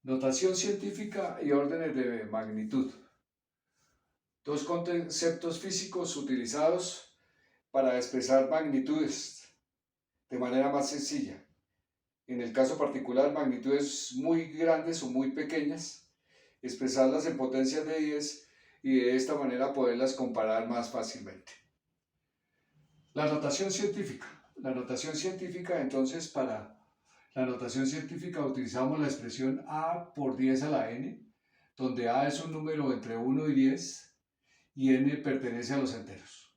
Notación científica y órdenes de magnitud. Dos conceptos físicos utilizados para expresar magnitudes de manera más sencilla. En el caso particular, magnitudes muy grandes o muy pequeñas, expresarlas en potencias de 10 y de esta manera poderlas comparar más fácilmente. La notación científica. La notación científica, entonces, para la notación científica utilizamos la expresión a por 10 a la n, donde a es un número entre 1 y 10 y n pertenece a los enteros.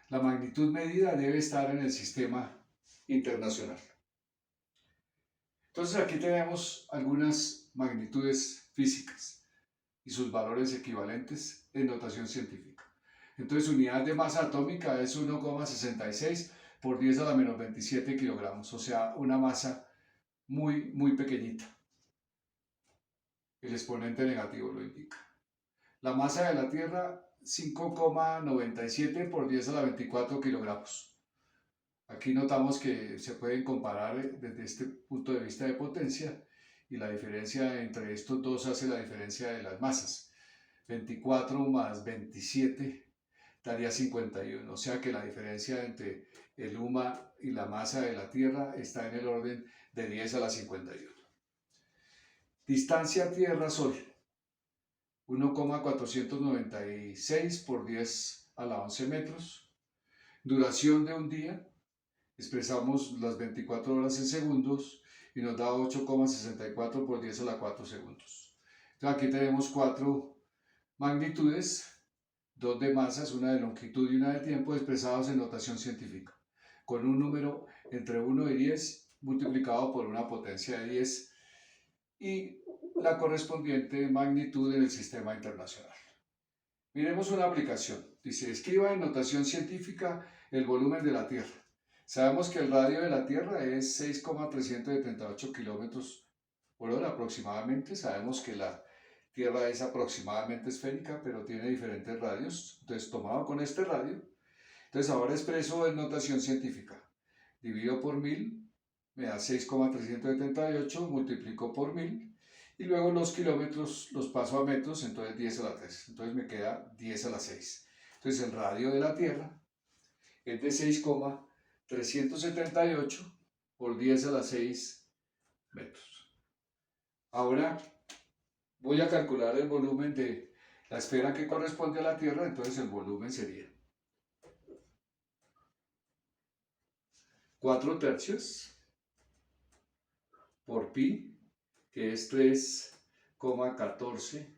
La magnitud medida debe estar en el sistema internacional. Entonces aquí tenemos algunas magnitudes físicas y sus valores equivalentes en notación científica. Entonces unidad de masa atómica es 1,66 por 10 a la menos 27 kilogramos, o sea, una masa muy pequeñita. El exponente negativo lo indica. La masa de la Tierra, 5,97 por 10 a la 24 kilogramos. Aquí notamos que se pueden comparar desde este punto de vista de potencia y la diferencia entre estos dos hace la diferencia de las masas. 24 más 27 daría 51, o sea que la diferencia entre el UMA y la masa de la Tierra está en el orden de 10 a la 51. Distancia Tierra-Sol, 1,496 por 10 a la 11 metros. Duración de un día, expresamos las 24 horas en segundos y nos da 8,64 por 10 a la 4 segundos. Entonces aquí tenemos cuatro magnitudes, dos de masas, una de longitud y una de tiempo, expresados en notación científica, con un número entre 1 y 10 multiplicado por una potencia de 10 y la correspondiente magnitud en el sistema internacional. Miremos una aplicación. Dice, escriba en notación científica el volumen de la Tierra. Sabemos que el radio de la Tierra es 6,378 kilómetros por hora aproximadamente. Sabemos que la Tierra es aproximadamente esférica, pero tiene diferentes radios. Entonces, tomado con este radio, entonces ahora expreso en notación científica. Divido por 1000, me da 6,378, multiplico por 1000. Y luego los kilómetros los paso a metros, entonces 10 a la 3. Entonces me queda 10 a la 6. Entonces el radio de la Tierra es de 6,378 por 10 a la 6 metros. Ahora voy a calcular el volumen de la esfera que corresponde a la Tierra, entonces el volumen sería 4 tercios por pi, que es 3,14,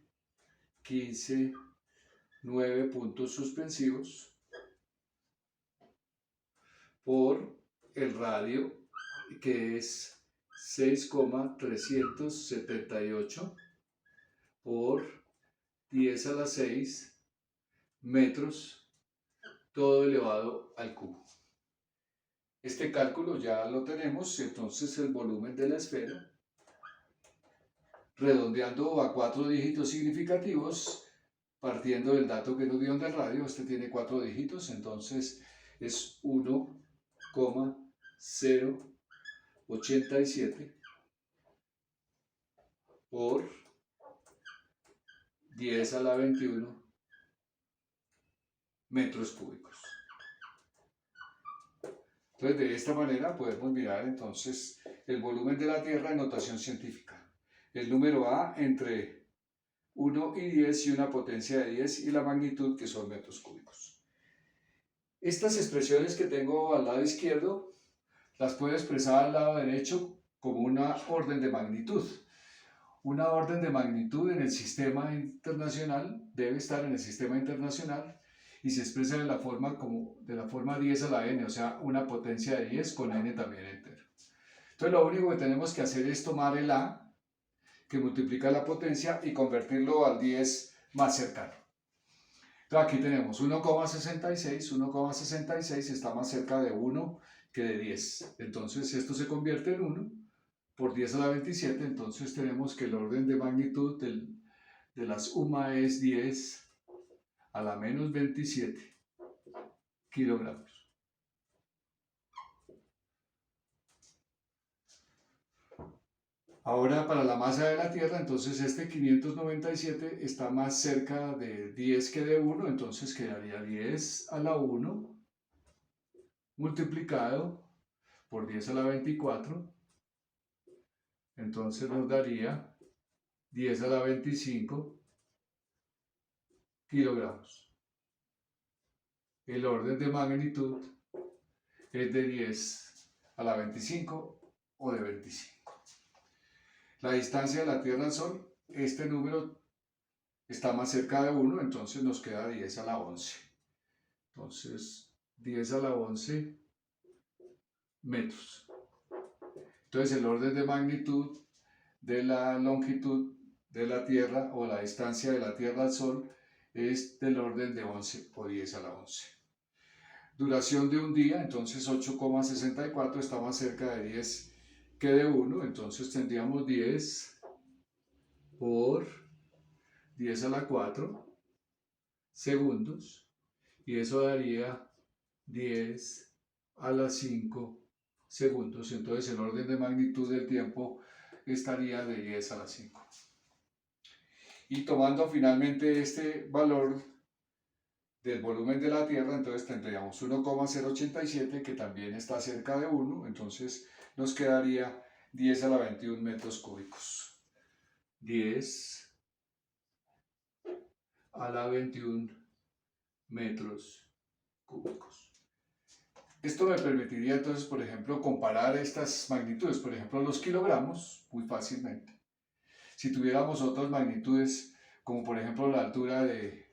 15, 9 puntos suspensivos, por el radio, que es 6,378 por 10 a la 6 metros, todo elevado al cubo. Este cálculo ya lo tenemos, entonces el volumen de la esfera, redondeando a 4 dígitos significativos, partiendo del dato que nos dio del radio, este tiene 4 dígitos, entonces es 1,087 por 10 a la 21 metros cúbicos. Entonces, de esta manera podemos mirar entonces el volumen de la Tierra en notación científica. El número A entre 1 y 10 y una potencia de 10 y la magnitud, que son metros cúbicos. Estas expresiones que tengo al lado izquierdo las puedo expresar al lado derecho como una orden de magnitud. Una orden de magnitud en el sistema internacional debe estar en el sistema internacional y se expresa de la forma 10 a la n, o sea, una potencia de 10 con n también entero. Entonces lo único que tenemos que hacer es tomar el a, que multiplica la potencia, y convertirlo al 10 más cercano. Entonces aquí tenemos 1,66, 1,66 está más cerca de 1 que de 10. Entonces esto se convierte en 1 por 10 a la 27, entonces tenemos que el orden de magnitud de las UMA es 10 a la menos 27 kilogramos. Ahora para la masa de la Tierra, entonces este 597 está más cerca de 10 que de 1, entonces quedaría 10 a la 1 multiplicado por 10 a la 24, entonces nos daría 10 a la 25 kilogramos. El orden de magnitud es de 10 a la 25 o de 25. La distancia de la Tierra al Sol, este número está más cerca de 1, entonces nos queda 10 a la 11. Entonces, 10 a la 11 metros. Entonces, el orden de magnitud de la longitud de la Tierra o la distancia de la Tierra al Sol es del orden de 11 o 10 a la 11. Duración de un día, entonces 8,64 está más cerca de 10 que de 1, entonces tendríamos 10 por 10 a la 4 segundos y eso daría 10 a la 5 segundos, entonces el orden de magnitud del tiempo estaría de 10 a la 5. Y tomando finalmente este valor del volumen de la Tierra, entonces tendríamos 1,087 que también está cerca de 1, entonces nos quedaría 10 a la 21 metros cúbicos. 10 a la 21 metros cúbicos. Esto me permitiría entonces, por ejemplo, comparar estas magnitudes, por ejemplo, los kilogramos, muy fácilmente. Si tuviéramos otras magnitudes, como por ejemplo la altura de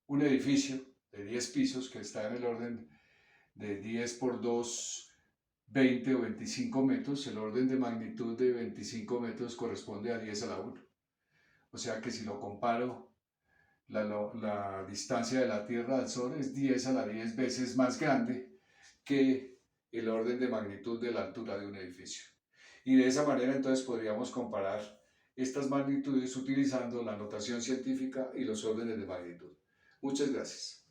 un edificio de 10 pisos que está en el orden de 10 por 2, 20 o 25 metros, el orden de magnitud de 25 metros corresponde a 10 a la 1. O sea que si lo comparo, la distancia de la Tierra al Sol es 10 a la 10 veces más grande que el orden de magnitud de la altura de un edificio. Y de esa manera entonces podríamos comparar estas magnitudes utilizando la notación científica y los órdenes de magnitud. Muchas gracias.